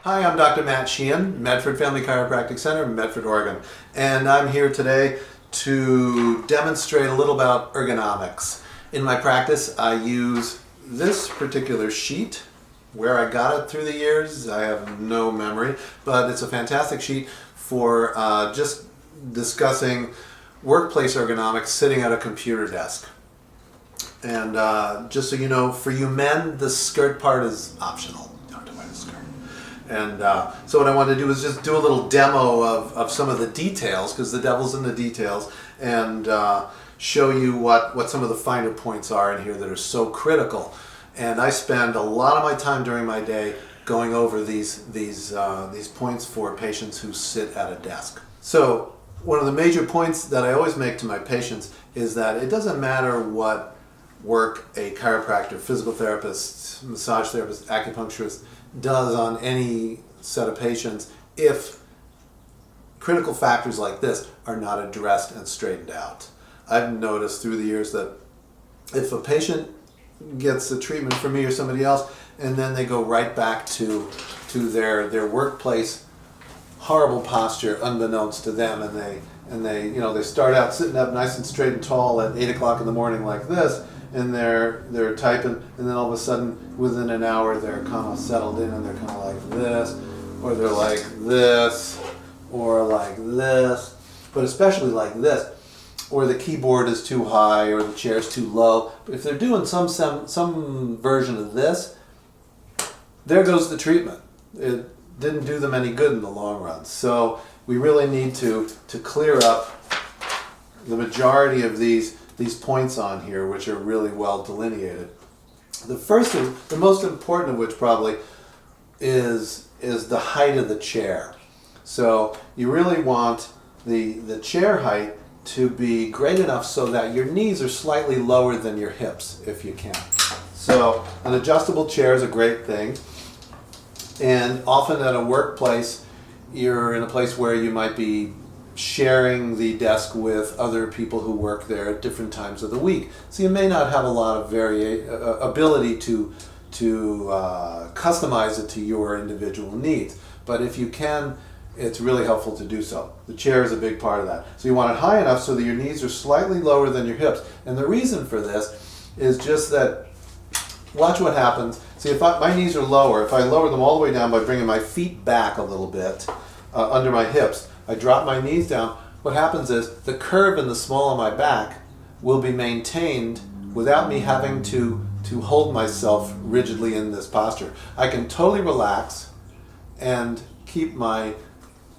Hi, I'm Dr. Matt Sheehan, Medford Family Chiropractic Center, Medford, Oregon. And I'm here today to demonstrate a little about ergonomics. In my practice, I use this particular sheet. Where I got it through the years, I have no memory, but it's a fantastic sheet for just discussing workplace ergonomics sitting at a computer desk. And just so you know, for you men, the skirt part is optional. You don't have to wear the skirt. And so what I wanted to do is just do a little demo of some of the details, because the devil's in the details, and show you what some of the finer points are in here that are so critical. And I spend a lot of my time during my day going over these points for patients who sit at a desk. So one of the major points that I always make to my patients is that it doesn't matter what work a chiropractor, physical therapist, massage therapist, acupuncturist does on any set of patients if critical factors like this are not addressed and straightened out. I've noticed through the years that if a patient gets a treatment from me or somebody else and then they go right back to their workplace horrible posture unbeknownst to them, and they start out sitting up nice and straight and tall at 8 o'clock in the morning like this, and they're typing, and then all of a sudden within an hour they're kind of settled in and they're kind of like this, or they're like this, or like this, but especially like this, or the keyboard is too high or the chair is too low. But if they're doing some version of this, there goes the treatment. It didn't do them any good in the long run. So we really need to clear up the majority of these points on here, which are really well delineated. The first and the most important of which probably is the height of the chair. So you really want the chair height to be great enough so that your knees are slightly lower than your hips, if you can. So an adjustable chair is a great thing. And often at a workplace, you're in a place where you might be sharing the desk with other people who work there at different times of the week. So you may not have a lot of ability to customize it to your individual needs. But if you can, it's really helpful to do so. The chair is a big part of that. So you want it high enough so that your knees are slightly lower than your hips. And the reason for this is just that, watch what happens. See, if my knees are lower, if I lower them all the way down by bringing my feet back a little bit under my hips, I drop my knees down, what happens is the curve in the small of my back will be maintained without me having to hold myself rigidly in this posture. I can totally relax and keep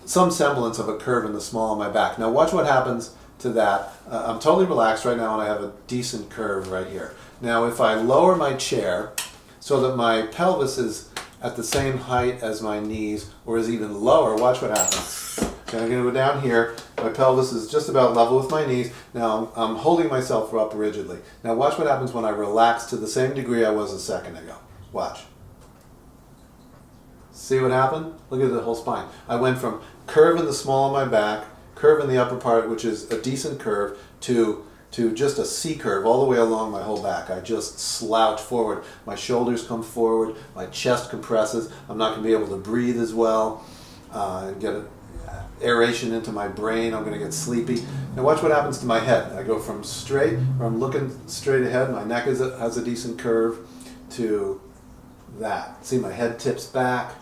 some semblance of a curve in the small of my back. Now watch what happens to that. I'm totally relaxed right now and I have a decent curve right here. Now if I lower my chair so that my pelvis is at the same height as my knees or is even lower, watch what happens. Okay, I'm going to go down here. My pelvis is just about level with my knees. Now I'm holding myself up rigidly. Now watch what happens when I relax to the same degree I was a second ago. Watch. See what happened? Look at the whole spine. I went from curve in the small of my back, curve in the upper part, which is a decent curve, to just a C curve all the way along my whole back. I just slouch forward. My shoulders come forward, my chest compresses. I'm not going to be able to breathe as well, get aeration into my brain. I'm going to get sleepy. Now watch what happens to my head. I go from straight, where I'm looking straight ahead, my neck has a decent curve, to that. See, my head tips back,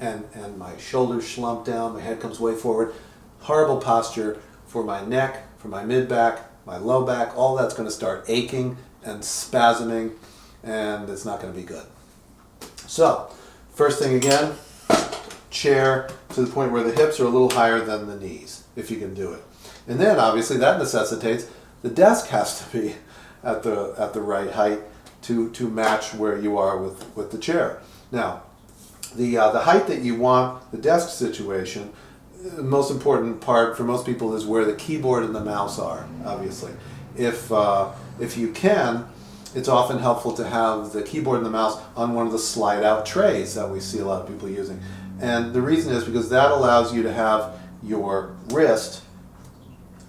and my shoulders slump down, my head comes way forward. Horrible posture for my neck, for my mid-back, my low back. All that's going to start aching and spasming, and it's not going to be good. So, first thing again, chair to the point where the hips are a little higher than the knees, if you can do it. And then obviously that necessitates the desk has to be at the right height to match where you are with the chair. Now, the height that you want, the desk situation, the most important part for most people is where the keyboard and the mouse are, obviously. If you can, it's often helpful to have the keyboard and the mouse on one of the slide-out trays that we see a lot of people using. And the reason is because that allows you to have your wrist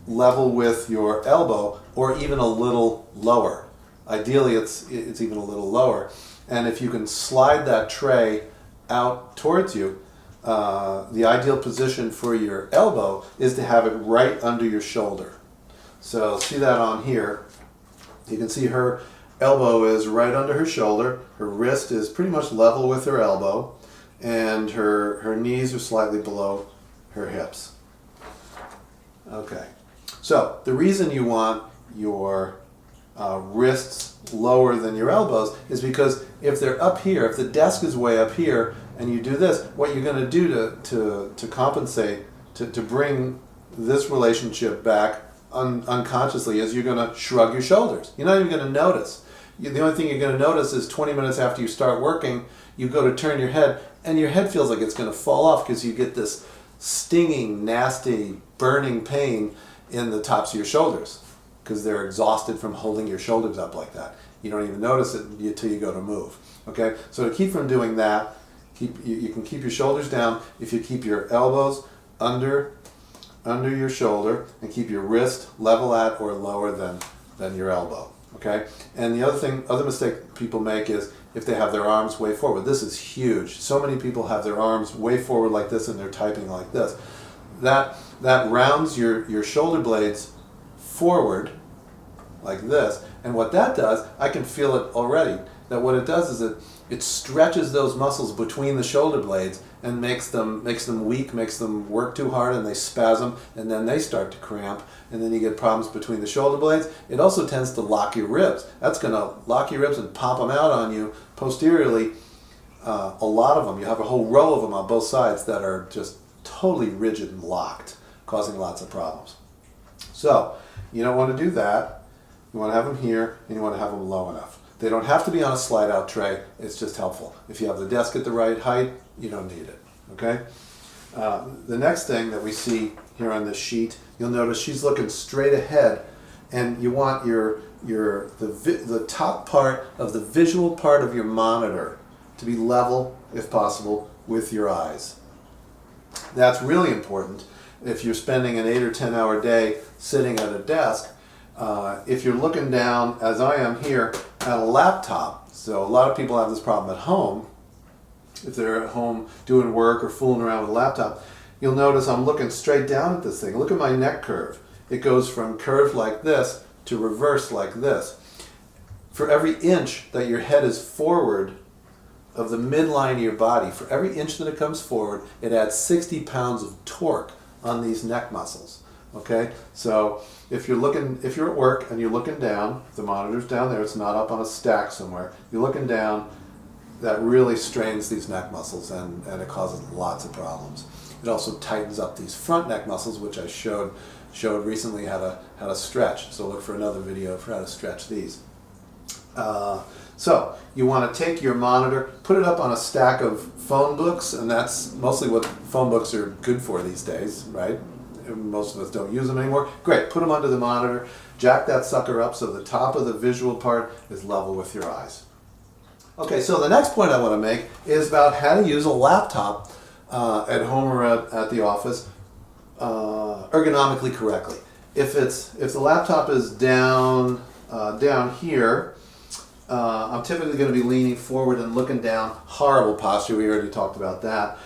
level with your elbow, or even a little lower. Ideally, it's even a little lower. And if you can slide that tray out towards you, the ideal position for your elbow is to have it right under your shoulder. So see that on here. You can see her elbow is right under her shoulder. Her wrist is pretty much level with her elbow, and her knees are slightly below her hips. Okay, so the reason you want your wrists lower than your elbows is because if they're up here, if the desk is way up here and you do this, what you're going to do to compensate, to bring this relationship back unconsciously is you're going to shrug your shoulders. You're not even going to notice. The only thing you're going to notice is 20 minutes after you start working, you go to turn your head and your head feels like it's going to fall off because you get this stinging, nasty, burning pain in the tops of your shoulders because they're exhausted from holding your shoulders up like that. You don't even notice it until you go to move. Okay, so to keep from doing that, you can keep your shoulders down if you keep your elbows under your shoulder and keep your wrist level at or lower than your elbow. Okay, and the other mistake people make is if they have their arms way forward. This is huge. So many people have their arms way forward like this and they're typing like this. That rounds your shoulder blades forward like this, and what that does, I can feel it already, that what it does is it stretches those muscles between the shoulder blades and makes them weak, makes them work too hard, and they spasm, and then they start to cramp, and then you get problems between the shoulder blades. It also tends to lock your ribs. That's going to lock your ribs and pop them out on you posteriorly. A lot of them, you have a whole row of them on both sides that are just totally rigid and locked, causing lots of problems. So you don't want to do that. You want to have them here, and you want to have them low enough. They don't have to be on a slide-out tray. It's just helpful. If you have the desk at the right height, you don't need it. Okay. The next thing that we see here on this sheet, you'll notice she's looking straight ahead, and you want the top part of the visual part of your monitor to be level, if possible, with your eyes. That's really important if you're spending an 8 or 10 hour day sitting at a desk. If you're looking down, as I am here, at a laptop, so a lot of people have this problem at home, if they're at home doing work or fooling around with a laptop, you'll notice I'm looking straight down at this thing. Look at my neck curve. It goes from curved like this to reverse like this. For every inch that your head is forward of the midline of your body, for every inch that it comes forward, it adds 60 pounds of torque on these neck muscles. Okay, so if you're at work and you're looking down, the monitor's down there, it's not up on a stack somewhere, you're looking down, that really strains these neck muscles and it causes lots of problems. It also tightens up these front neck muscles, which I showed recently how to stretch. So look for another video for how to stretch these. So you want to take your monitor, put it up on a stack of phone books, and that's mostly what phone books are good for these days, right? Most of us don't use them anymore. Great, put them under the monitor, jack that sucker up so the top of the visual part is level with your eyes. Okay, so the next point I want to make is about how to use a laptop at home or at the office ergonomically correctly. If the laptop is down here, I'm typically going to be leaning forward and looking down. Horrible posture, we already talked about that.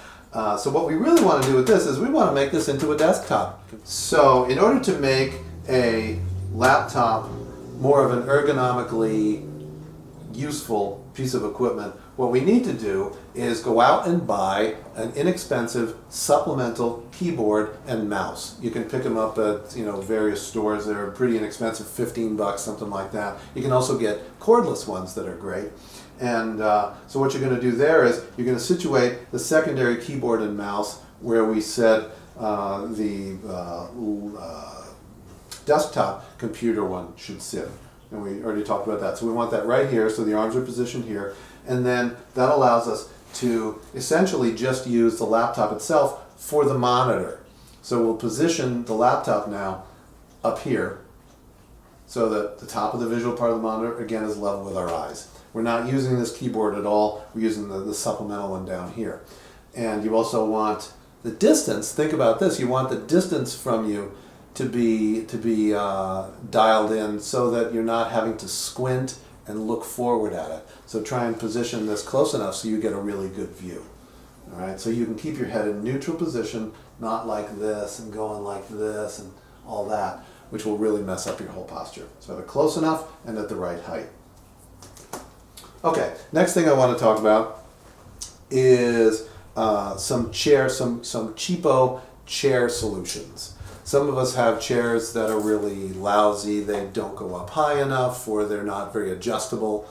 So what we really want to do with this is we want to make this into a desktop. So in order to make a laptop more of an ergonomically useful piece of equipment, what we need to do is go out and buy an inexpensive supplemental keyboard and mouse. You can pick them up at various stores. They're pretty inexpensive, $15, something like that. You can also get cordless ones that are great. And so what you're going to do there is you're going to situate the secondary keyboard and mouse where we said the desktop computer one should sit. And we already talked about that. So we want that right here, so the arms are positioned here. And then that allows us to essentially just use the laptop itself for the monitor. So we'll position the laptop now up here so that the top of the visual part of the monitor, again, is level with our eyes. We're not using this keyboard at all. We're using the supplemental one down here. And you also want the distance. Think about this. You want the distance from you to be dialed in so that you're not having to squint and look forward at it. So try and position this close enough so you get a really good view. All right, so you can keep your head in neutral position, not like this and going like this and all that, which will really mess up your whole posture. So they're close enough and at the right height. Okay, next thing I want to talk about is some cheapo chair solutions. Some of us have chairs that are really lousy. They don't go up high enough, or they're not very adjustable.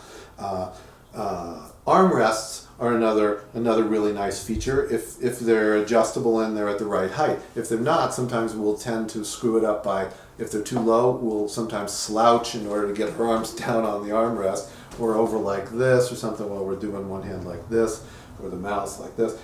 Armrests are another really nice feature if they're adjustable and they're at the right height. If they're not, sometimes we'll tend to screw it up by, if they're too low, we'll sometimes slouch in order to get our arms down on the armrest, or over like this or something while we're doing one hand like this, or the mouse like this.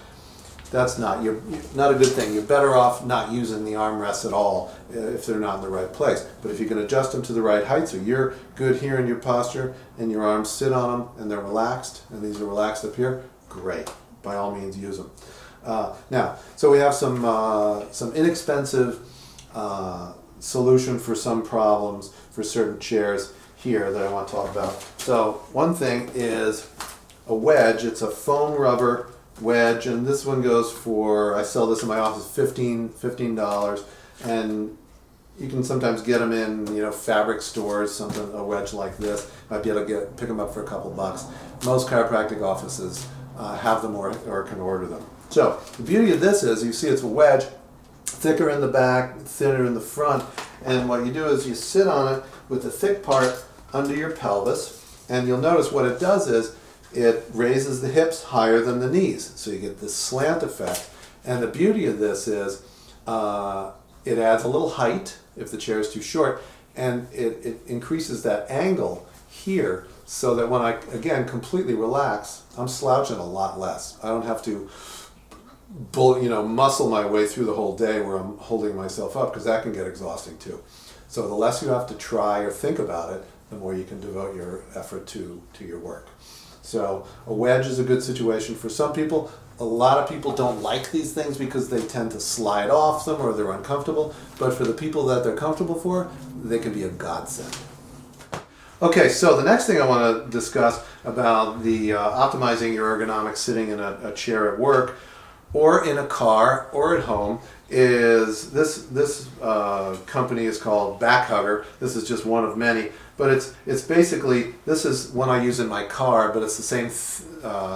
That's not a good thing. You're better off not using the armrests at all if they're not in the right place. But if you can adjust them to the right height, so you're good here in your posture and your arms sit on them and they're relaxed, and these are relaxed up here, great. By all means, use them. Now, so we have some inexpensive solution for some problems for certain chairs here that I want to talk about. So one thing is a wedge. It's a foam rubber wedge, and this one goes for, I sell this in my office, $15, and you can sometimes get them in fabric stores, a wedge like this. Might be able to pick them up for a couple bucks. Most chiropractic offices have them or can order them. So the beauty of this is, you see it's a wedge, thicker in the back, thinner in the front, and what you do is you sit on it with the thick part under your pelvis, and you'll notice what it does is it raises the hips higher than the knees, so you get this slant effect. And the beauty of this is it adds a little height if the chair is too short, and it increases that angle here, so that when I, again, completely relax, I'm slouching a lot less. I don't have to muscle my way through the whole day where I'm holding myself up, because that can get exhausting too. So the less you have to try or think about it, the more you can devote your effort to your work. So a wedge is a good situation for some people. A lot of people don't like these things because they tend to slide off them or they're uncomfortable. But for the people that they're comfortable for, they can be a godsend. Okay, so the next thing I want to discuss about the optimizing your ergonomics sitting in a chair at work or in a car or at home is this company is called Back Hugger. This is just one of many, but it's basically, this is one I use in my car, but it's the same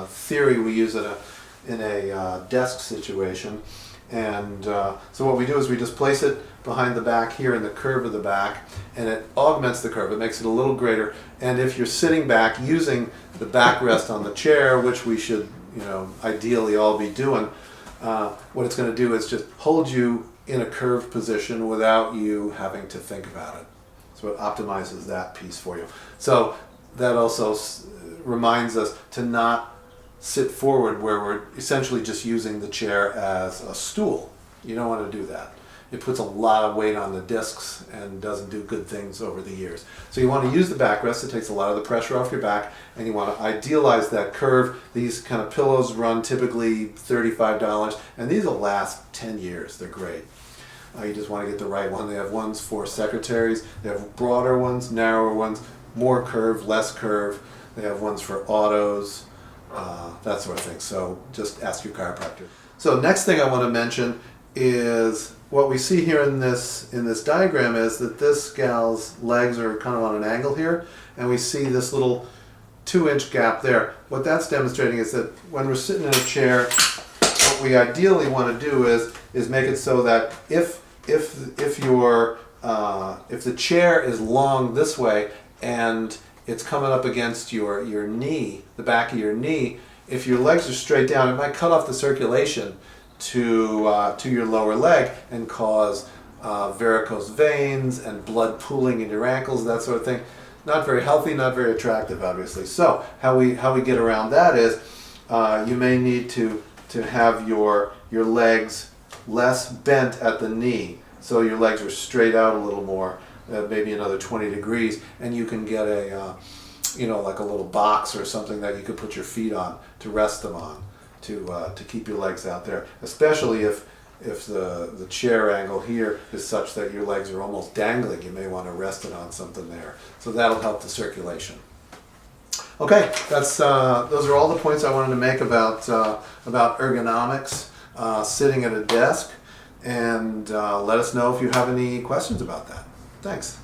theory we use in a desk situation. And so what we do is we just place it behind the back here in the curve of the back, and it augments the curve. It makes it a little greater. And if you're sitting back using the backrest on the chair, which we should ideally all be doing, what it's going to do is just hold you in a curved position without you having to think about it. So it optimizes that piece for you. So that also reminds us to not sit forward where we're essentially just using the chair as a stool. You don't want to do that. It puts a lot of weight on the discs and doesn't do good things over the years. So you want to use the backrest. It takes a lot of the pressure off your back, and you want to idealize that curve. These kind of pillows run typically $35, and these will last 10 years. They're great. You just want to get the right one. They have ones for secretaries. They have broader ones, narrower ones, more curve, less curve. They have ones for autos, that sort of thing. So just ask your chiropractor. So next thing I want to mention is what we see here in this diagram is that this gal's legs are kind of on an angle here, and we see this little 2-inch gap there. What that's demonstrating is that when we're sitting in a chair, what we ideally want to do is make it so that if the chair is long this way and it's coming up against your knee, the back of your knee, if your legs are straight down, it might cut off the circulation to your lower leg and cause varicose veins and blood pooling in your ankles, that sort of thing. Not very healthy, not very attractive, obviously. So how we get around that is you may need to have your legs less bent at the knee, so your legs are straight out a little more, maybe another 20 degrees, and you can get like a little box or something that you could put your feet on to rest them on, to keep your legs out there, especially if the chair angle here is such that your legs are almost dangling. You may want to rest it on something there. So that'll help the circulation. Okay, those are all the points I wanted to make about ergonomics, sitting at a desk, and let us know if you have any questions about that. Thanks.